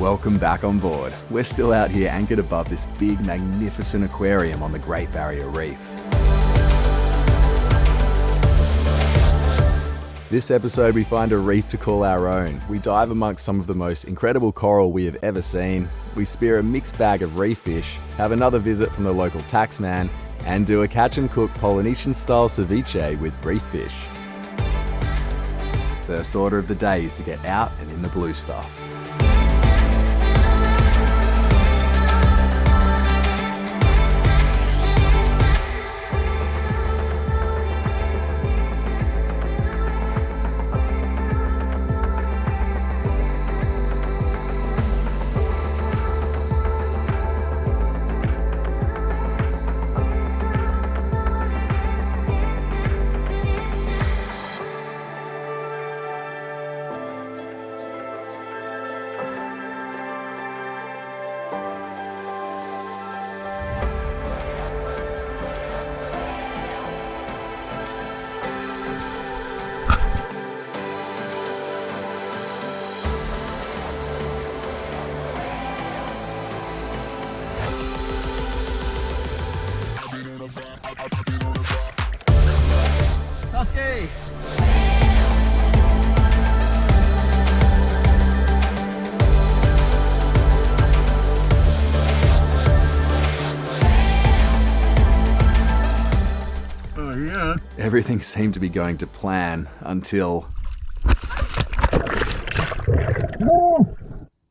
Welcome back on board. We're still out here anchored above this big, magnificent aquarium on the Great Barrier Reef. This episode we find a reef to call our own. We dive amongst some of the most incredible coral we have ever seen. We spear a mixed bag of reef fish, have another visit from the local taxman, and do a catch and cook Polynesian style ceviche with reef fish. First order of the day is to get out and in the blue stuff. Okay. Oh yeah. Everything seemed to be going to plan until...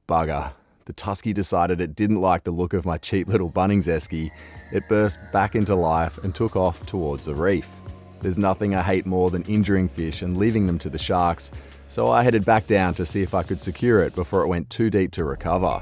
Bugger. The Tusky decided it didn't like the look of my cheap little Bunnings esky. It burst back into life and took off towards the reef. There's nothing I hate more than injuring fish and leaving them to the sharks, so I headed back down to see if I could secure it before it went too deep to recover.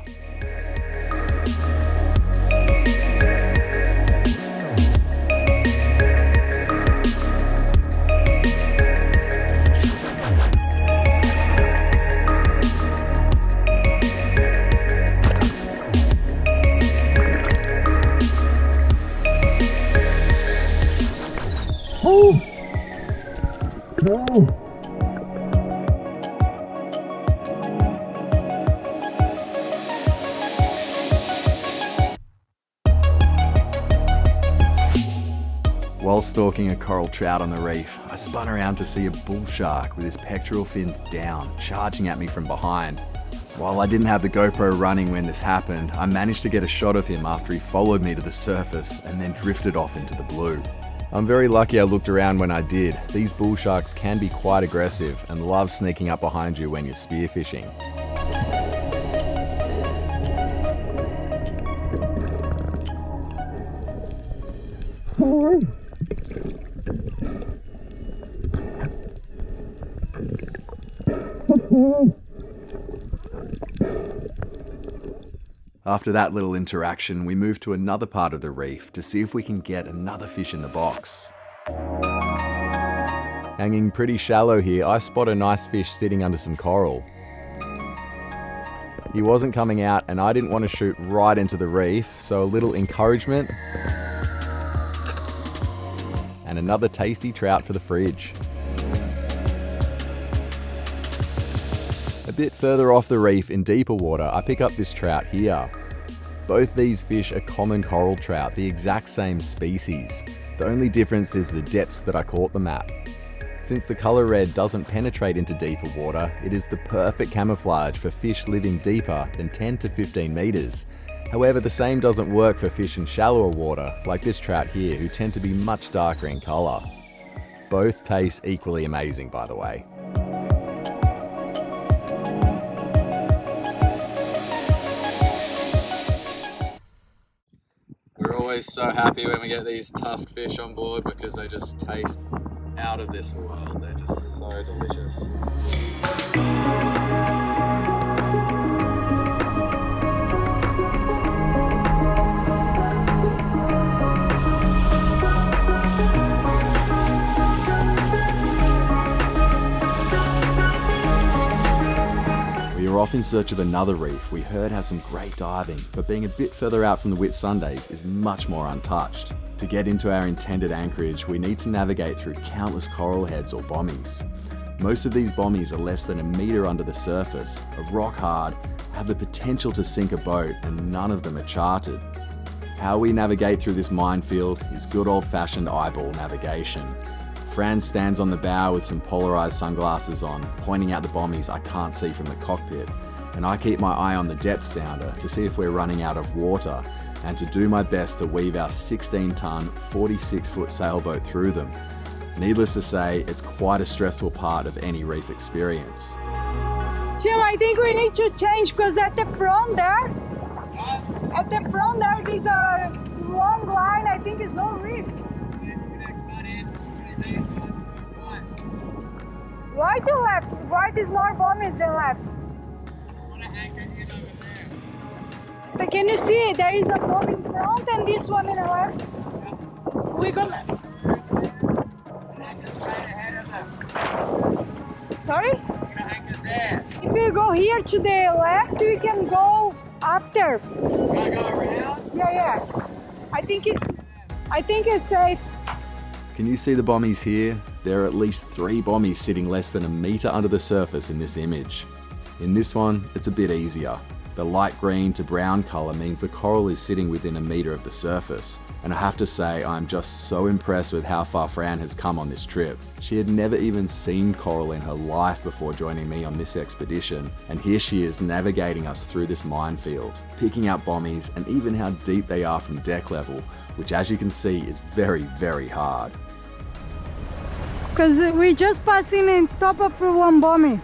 No. While stalking a coral trout on the reef, I spun around to see a bull shark with his pectoral fins down, charging at me from behind. While I didn't have the GoPro running when this happened, I managed to get a shot of him after he followed me to the surface and then drifted off into the blue. I'm very lucky I looked around when I did. These bull sharks can be quite aggressive and love sneaking up behind you when you're spearfishing. After that little interaction, we moved to another part of the reef to see if we can get another fish in the box. Hanging pretty shallow here, I spot a nice fish sitting under some coral. He wasn't coming out and I didn't want to shoot right into the reef, so a little encouragement and another tasty trout for the fridge. A bit further off the reef in deeper water, I pick up this trout here. Both these fish are common coral trout, the exact same species. The only difference is the depths that I caught them at. Since the colour red doesn't penetrate into deeper water, it is the perfect camouflage for fish living deeper than 10 to 15 metres. However, the same doesn't work for fish in shallower water, like this trout here, who tend to be much darker in colour. Both taste equally amazing, by the way. We're always so happy when we get these tusk fish on board because they just taste out of this world. They're just so delicious. We were off in search of another reef we heard has some great diving, but being a bit further out from the Whitsundays is much more untouched. To get into our intended anchorage, we need to navigate through countless coral heads or bommies. Most of these bommies are less than a metre under the surface, are rock hard, have the potential to sink a boat, and none of them are charted. How we navigate through this minefield is good old-fashioned eyeball navigation. Fran stands on the bow with some polarized sunglasses on, pointing out the bommies I can't see from the cockpit, and I keep my eye on the depth sounder to see if we're running out of water, and to do my best to weave our 16-ton, 46-foot sailboat through them. Needless to say, it's quite a stressful part of any reef experience. Tim, I think we need to change because at the front there, there's a long line. I think it's no reef. Right or left? Right is more bommies than left. But can you see? There is a bomb in front and this one in the left. We're gonna. Sorry? If we go here to the left, we can go up there. Wanna go around? Yeah. I think it's safe. Can you see the bommies here? There are at least 3 bommies sitting less than a metre under the surface in this image. In this one, it's a bit easier. The light green to brown colour means the coral is sitting within a metre of the surface. And I have to say, I'm just so impressed with how far Fran has come on this trip. She had never even seen coral in her life before joining me on this expedition, and here she is navigating us through this minefield, picking out bommies and even how deep they are from deck level, which as you can see is very, very hard. Because we just passing in top of one bommy.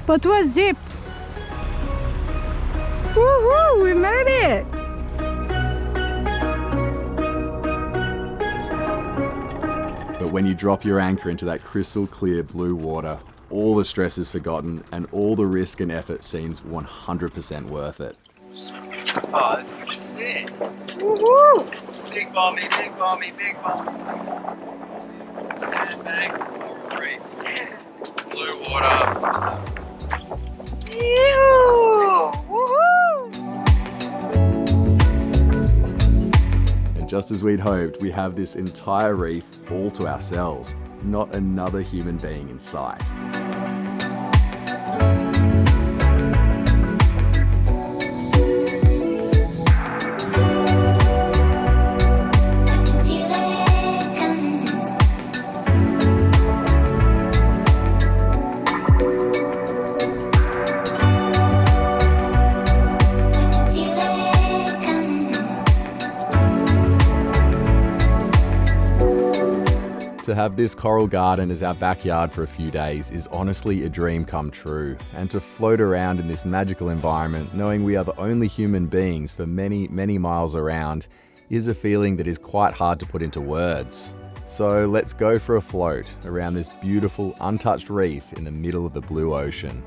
But it was deep. Woohoo! We made it! But when you drop your anchor into that crystal clear blue water, all the stress is forgotten and all the risk and effort seems 100% worth it. Oh, this is sick. Woohoo! Big bommy, big bommy, big bommy. Sandbag, coral reef. Blue water. Ew! Woohoo! And just as we'd hoped, we have this entire reef all to ourselves, not another human being in sight. To have this coral garden as our backyard for a few days is honestly a dream come true, and to float around in this magical environment knowing we are the only human beings for many, many miles around is a feeling that is quite hard to put into words. So let's go for a float around this beautiful untouched reef in the middle of the blue ocean.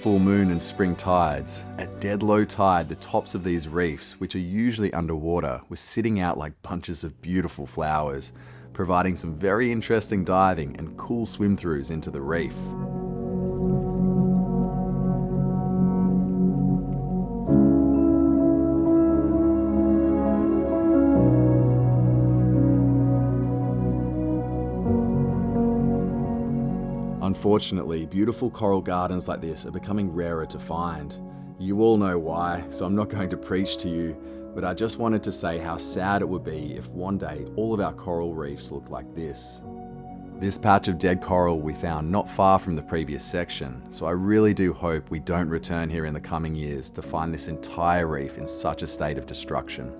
Full moon and spring tides, at dead low tide the tops of these reefs, which are usually underwater, were sitting out like bunches of beautiful flowers, providing some very interesting diving and cool swim-throughs into the reef. Unfortunately, beautiful coral gardens like this are becoming rarer to find. You all know why, so I'm not going to preach to you, but I just wanted to say how sad it would be if one day all of our coral reefs looked like this. This patch of dead coral we found not far from the previous section, so I really do hope we don't return here in the coming years to find this entire reef in such a state of destruction.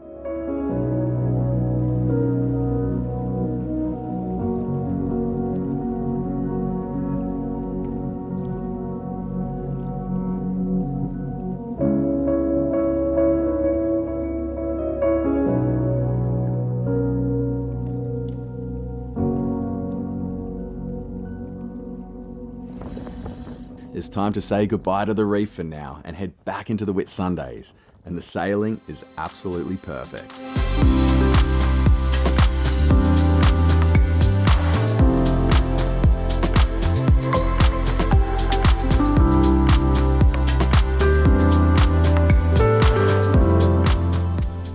It's time to say goodbye to the reef for now and head back into the Whitsundays, and the sailing is absolutely perfect.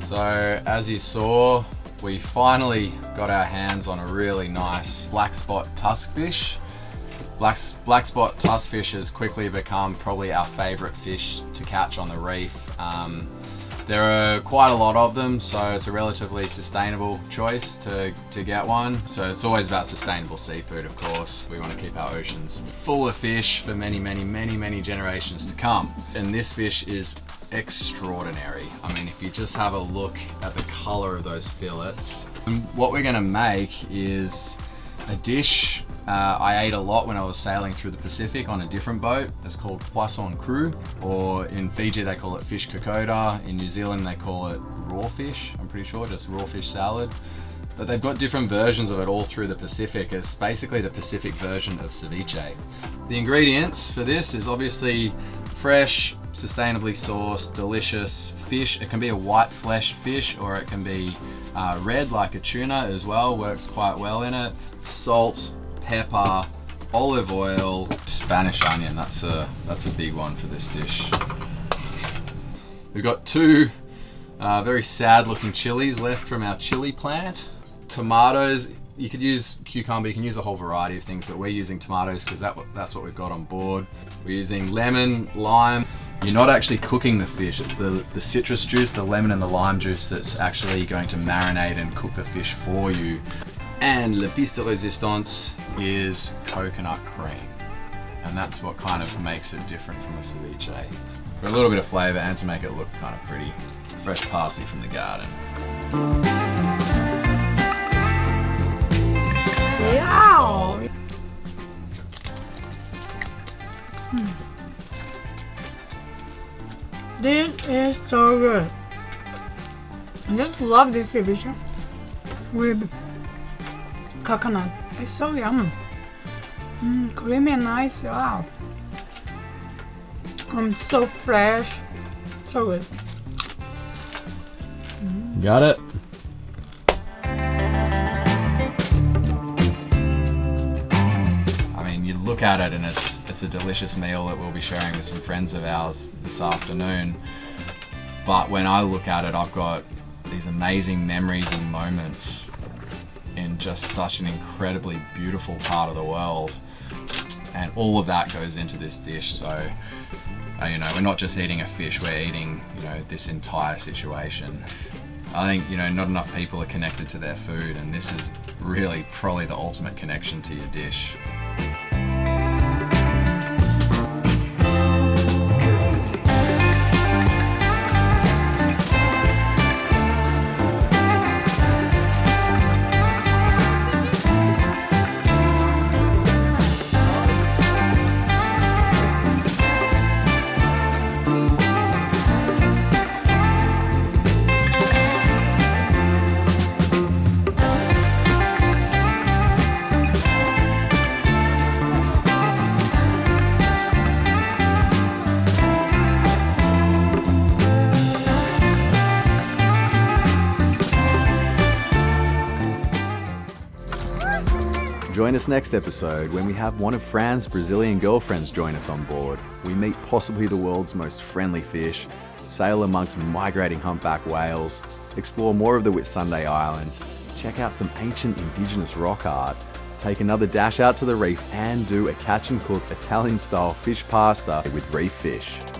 So as you saw, we finally got our hands on a really nice black spot tuskfish. Black spot tuskfish has quickly become probably our favourite fish to catch on the reef. There are quite a lot of them, so it's a relatively sustainable choice to get one. So it's always about sustainable seafood, of course. We want to keep our oceans full of fish for many generations to come. And this fish is extraordinary. I mean, if you just have a look at the colour of those fillets. And what we're going to make is a dish I ate a lot when I was sailing through the Pacific on a different boat. It's called Poisson-Cru, or in Fiji they call it fish Kokoda. In New Zealand they call it raw fish, I'm pretty sure, just raw fish salad. But they've got different versions of it all through the Pacific. It's basically the Pacific version of ceviche. The ingredients for this is obviously fresh, sustainably sourced, delicious fish. It can be a white fleshed fish, or it can be red like a tuna as well, works quite well in it. Salt, pepper, olive oil, Spanish onion, that's a big one for this dish. We've got two very sad looking chilies left from our chili plant. Tomatoes, you could use cucumber, you can use a whole variety of things, but we're using tomatoes because that's what we've got on board. We're using lemon, lime. You're not actually cooking the fish, it's the citrus juice, the lemon and the lime juice that's actually going to marinate and cook the fish for you. And le piece de résistance is coconut cream. And that's what kind of makes it different from a ceviche. For a little bit of flavour and to make it look kind of pretty. Fresh parsley from the garden. Wow! This is so good. I just love this ceviche with coconut. It's so yummy. Creamy and nice. Wow. So fresh. So good. Got it? I mean, you look at it and it's a delicious meal that we'll be sharing with some friends of ours this afternoon. But when I look at it, I've got these amazing memories and moments in just such an incredibly beautiful part of the world. And all of that goes into this dish. So, you know, we're not just eating a fish, we're eating, you know, this entire situation. I think, you know, not enough people are connected to their food, and this is really probably the ultimate connection to your dish. Join us next episode when we have one of Fran's Brazilian girlfriends join us on board. We meet possibly the world's most friendly fish, sail amongst migrating humpback whales, explore more of the Whitsunday Islands, check out some ancient indigenous rock art, take another dash out to the reef and do a catch and cook Italian style fish pasta with reef fish.